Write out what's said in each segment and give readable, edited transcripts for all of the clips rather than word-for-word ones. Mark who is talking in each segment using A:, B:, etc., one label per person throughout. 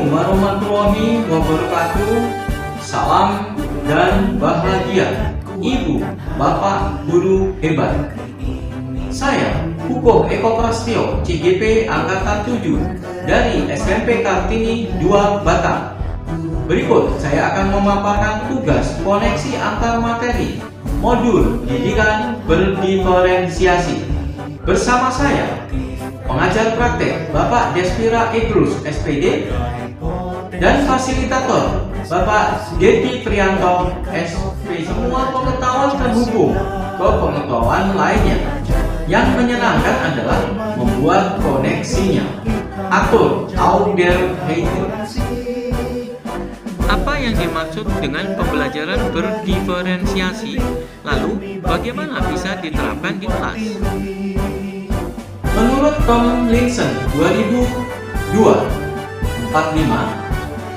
A: Assalamualaikum warahmatullahi wabarakatuh. Salam dan bahagia Ibu, Bapak, Guru hebat. Saya Hukum Eko Prastio, CGP Angkatan 7 dari SMP Kartini 2 Batam. Berikut saya akan memaparkan tugas koneksi antar materi modul didikan berdiferensiasi. Bersama saya, pengajar praktek Bapak Despira Idrus SPD dan fasilitator Bapak Dedi Prianto SP. Semua pengetahuan terhubung ke pengetahuan lainnya. Yang menyenangkan adalah membuat koneksinya. Atur Auder Heitur.
B: Apa yang dimaksud dengan pembelajaran berdiferensiasi? Lalu, bagaimana bisa diterapkan di kelas?
A: Menurut Tomlinson 2002-45,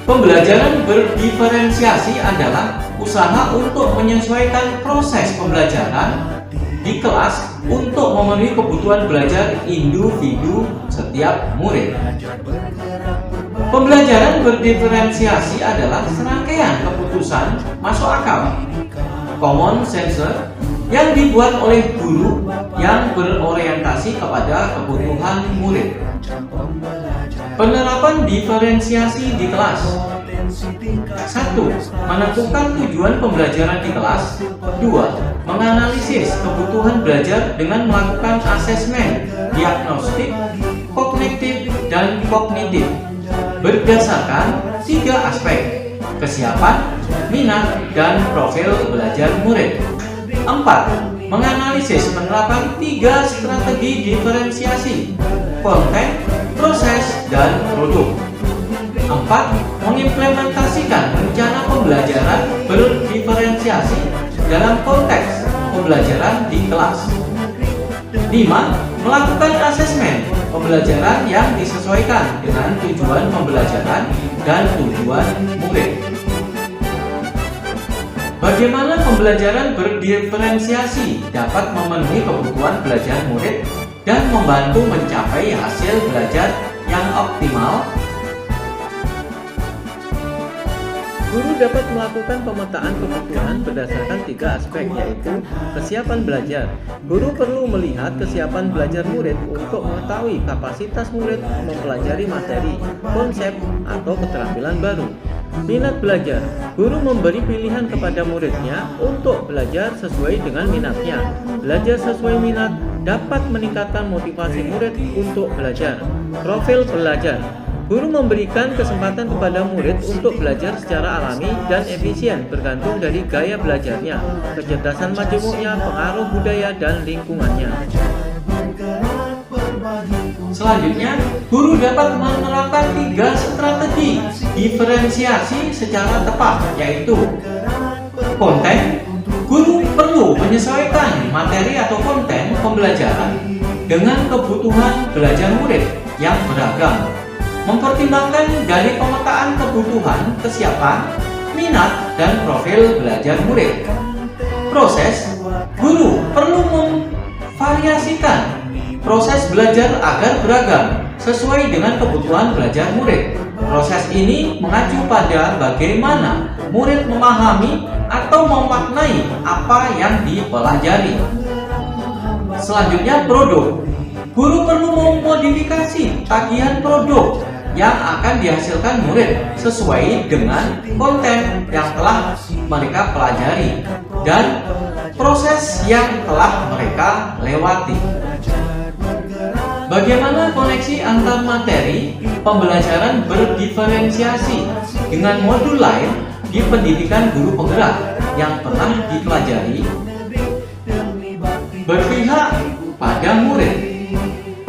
A: pembelajaran berdiferensiasi adalah usaha untuk menyesuaikan proses pembelajaran di kelas untuk memenuhi kebutuhan belajar individu setiap murid. Pembelajaran berdiferensiasi adalah serangkaian keputusan masuk akal, common sense, yang dibuat oleh guru yang berorientasi kepada kebutuhan murid. Penerapan diferensiasi di kelas. 1. Menentukan tujuan pembelajaran di kelas. 2. Menganalisis kebutuhan belajar dengan melakukan asesmen diagnostik, kognitif, dan kognitif berdasarkan 3 aspek: kesiapan, minat, dan profil belajar murid. 4. Menganalisis penerapan 3 strategi diferensiasi: konten, proses, dan produk. 4. Mengimplementasikan rencana pembelajaran berdiferensiasi dalam konteks pembelajaran di kelas. 5. Melakukan asesmen pembelajaran yang disesuaikan dengan tujuan pembelajaran dan tujuan murid. Bagaimana pembelajaran berdiferensiasi dapat memenuhi kebutuhan belajar murid dan membantu mencapai hasil belajar yang optimal?
B: Guru dapat melakukan pemetaan kebutuhan berdasarkan 3 aspek, yaitu kesiapan belajar. Guru perlu melihat kesiapan belajar murid untuk mengetahui kapasitas murid mempelajari materi, konsep, atau keterampilan baru. Minat belajar. Guru memberi pilihan kepada muridnya untuk belajar sesuai dengan minatnya. Belajar sesuai minat dapat meningkatkan motivasi murid untuk belajar. Profil belajar. Guru memberikan kesempatan kepada murid untuk belajar secara alami dan efisien bergantung dari gaya belajarnya, kecerdasan majemuknya, pengaruh budaya, dan lingkungannya.
A: Selanjutnya, guru dapat menerapkan 3 strategi diferensiasi secara tepat, yaitu konten. Guru perlu menyesuaikan materi atau konten pembelajaran dengan kebutuhan belajar murid yang beragam, mempertimbangkan dari pemetaan kebutuhan, kesiapan, minat, dan profil belajar murid. Proses. Guru perlu memvariasikan proses belajar agar beragam sesuai dengan kebutuhan belajar murid. Proses ini mengacu pada bagaimana murid memahami atau memaknai apa yang dipelajari. Selanjutnya, produk. Guru perlu memodifikasi tagihan produk yang akan dihasilkan murid sesuai dengan konten yang telah mereka pelajari dan proses yang telah mereka lewati. Bagaimana koneksi antar materi pembelajaran berdiferensiasi dengan modul lain di pendidikan guru penggerak yang pernah dipelajari? Berpihak pada murid.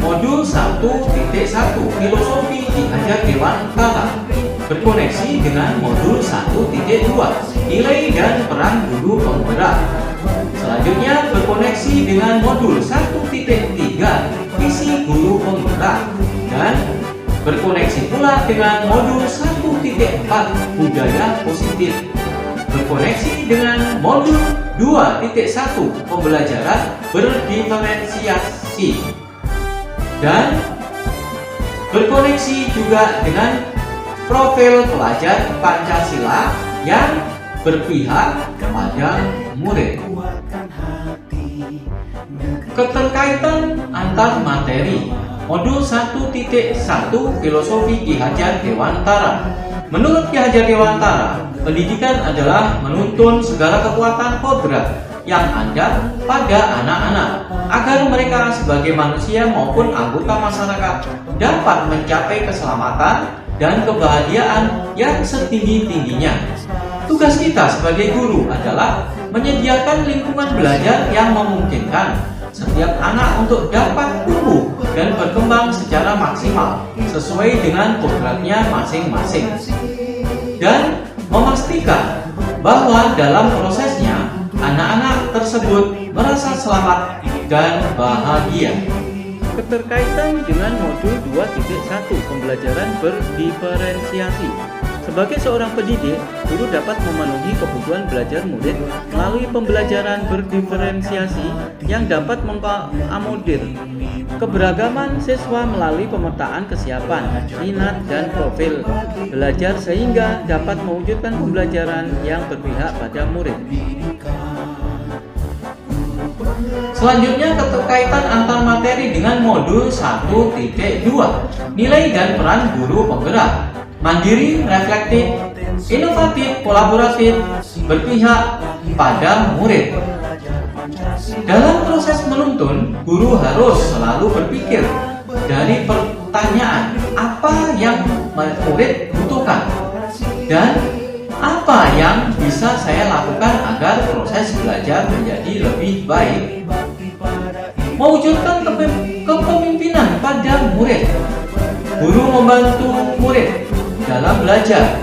A: Modul 1.1 Filosofi Diajar Dewantara berkoneksi dengan modul 1.2 Nilai dan Peran Guru Penggerak. Selanjutnya berkoneksi dengan modul 1.3 Visi Guru Penggerak dan berkoneksi pula dengan modul 1.4 Budaya Positif. Berkoneksi dengan modul 2.1 Pembelajaran Berdiferensiasi dan berkoneksi juga dengan profil pelajar Pancasila yang berpihak pada murid. Keterkaitan antar materi. Modul 1.1 Filosofi Ki Hajar Dewantara. Menurut Ki Hajar Dewantara, pendidikan adalah menuntun segala kekuatan kodrat yang ada pada anak-anak agar mereka sebagai manusia maupun anggota masyarakat dapat mencapai keselamatan dan kebahagiaan yang setinggi-tingginya. Tugas kita sebagai guru adalah menyediakan lingkungan belajar yang memungkinkan setiap anak untuk dapat tumbuh dan berkembang secara maksimal sesuai dengan kodratnya masing-masing, dan memastikan bahwa dalam prosesnya anak-anak tersebut merasa selamat dan bahagia.
B: Keterkaitan dengan modul 2.1 Pembelajaran berdiferensiasi. Sebagai seorang pendidik, guru dapat memenuhi kebutuhan belajar murid melalui pembelajaran berdiferensiasi yang dapat mengakomodir keberagaman siswa melalui pemetaan kesiapan, minat, dan profil belajar sehingga dapat mewujudkan pembelajaran yang berpihak pada murid.
A: Selanjutnya, keterkaitan antar materi dengan modul 1.2 Nilai dan peran guru penggerak. Mandiri, reflektif, inovatif, kolaboratif, berpihak pada murid. Dalam proses menuntun, guru harus selalu berpikir dari pertanyaan apa yang murid butuhkan dan apa yang bisa saya lakukan agar proses belajar menjadi lebih baik. Mewujudkan kepemimpinan pada murid. Guru membantu murid dalam belajar,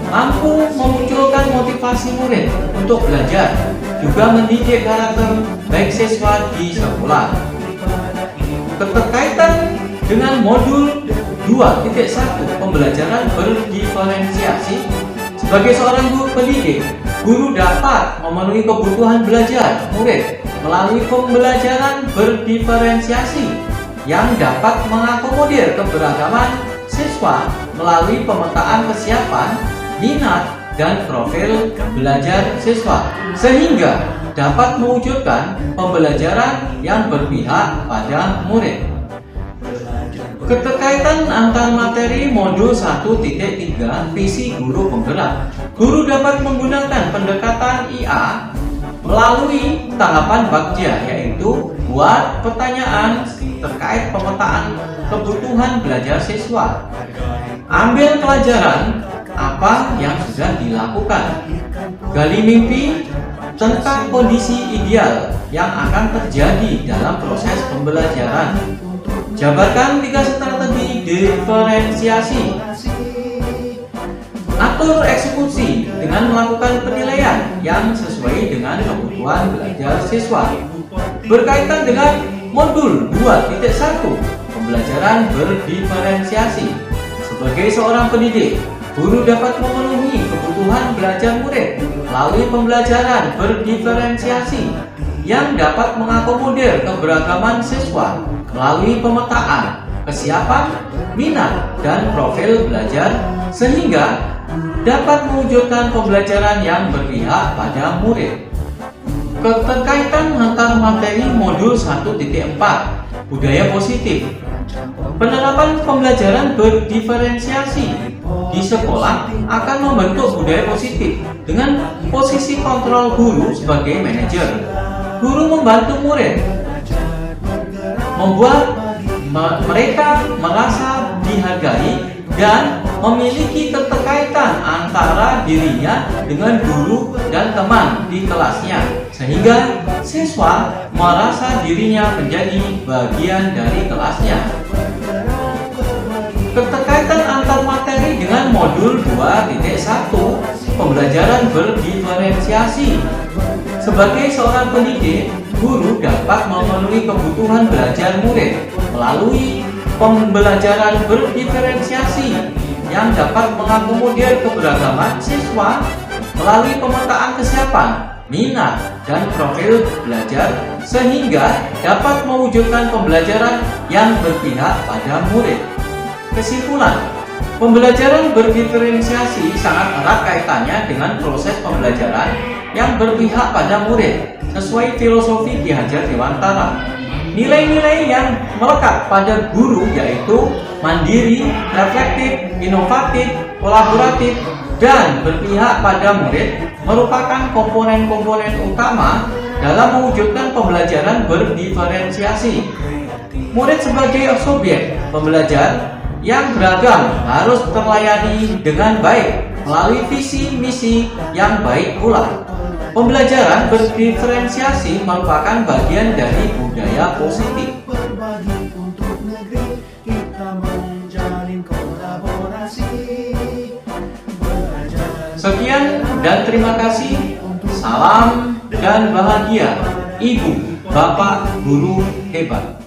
A: mampu memunculkan motivasi murid untuk belajar, juga mendidik karakter baik siswa di sekolah. Keterkaitan dengan modul 2.1 Pembelajaran berdiferensiasi. Sebagai seorang guru pendidik, guru dapat memenuhi kebutuhan belajar murid melalui pembelajaran berdiferensiasi yang dapat mengakomodir keberagaman siswa melalui pemetaan kesiapan, minat, dan profil belajar siswa sehingga dapat mewujudkan pembelajaran yang berpihak pada murid. Keterkaitan antar materi modul 1.3 Visi Guru Penggerak. Guru dapat menggunakan pendekatan IA melalui tahapan Bagja, yaitu buat pertanyaan terkait pemetaan kebutuhan belajar siswa, ambil pelajaran apa yang sudah dilakukan, gali mimpi tentang kondisi ideal yang akan terjadi dalam proses pembelajaran, jabarkan 3 strategi diferensiasi, atur eksekusi dengan melakukan penilaian yang sesuai dengan kebutuhan belajar siswa. Berkaitan dengan modul 2.1 Pembelajaran berdiferensiasi. Sebagai seorang pendidik, guru dapat memenuhi kebutuhan belajar murid melalui pembelajaran berdiferensiasi yang dapat mengakomodir keberagaman siswa melalui pemetaan kesiapan, minat, dan profil belajar sehingga dapat mewujudkan pembelajaran yang berpihak pada murid. Keterkaitan antar materi modul 1.4 Budaya Positif. Penerapan pembelajaran berdiferensiasi di sekolah akan membentuk budaya positif dengan posisi kontrol guru sebagai manajer. Guru membantu murid membuat mereka merasa dihargai dan memiliki keterkaitan antara dirinya dengan guru dan teman di kelasnya sehingga siswa merasa dirinya menjadi bagian dari kelasnya. Keterkaitan antar materi dengan modul 2.1 Pembelajaran berdiferensiasi. Sebagai seorang pendidik, guru dapat memenuhi kebutuhan belajar murid melalui pembelajaran berdiferensiasi yang dapat mengakomodir keberagaman siswa melalui pemetaan kesiapan, minat, dan profil belajar sehingga dapat mewujudkan pembelajaran yang berpihak pada murid. Kesimpulan, Pembelajaran berdiferensiasi sangat erat kaitannya dengan proses pembelajaran yang berpihak pada murid sesuai filosofi Ki Hajar Dewantara. Nilai-nilai yang melekat pada guru yaitu mandiri, reflektif, inovatif, kolaboratif, dan berpihak pada murid merupakan komponen-komponen utama dalam mewujudkan pembelajaran berdiferensiasi. Murid sebagai subjek pembelajar yang beragam harus terlayani dengan baik melalui visi misi yang baik pula. Pembelajaran berdiferensiasi merupakan bagian dari budaya positif. Sekian dan terima kasih. Salam dan bahagia, Ibu, Bapak, Guru hebat.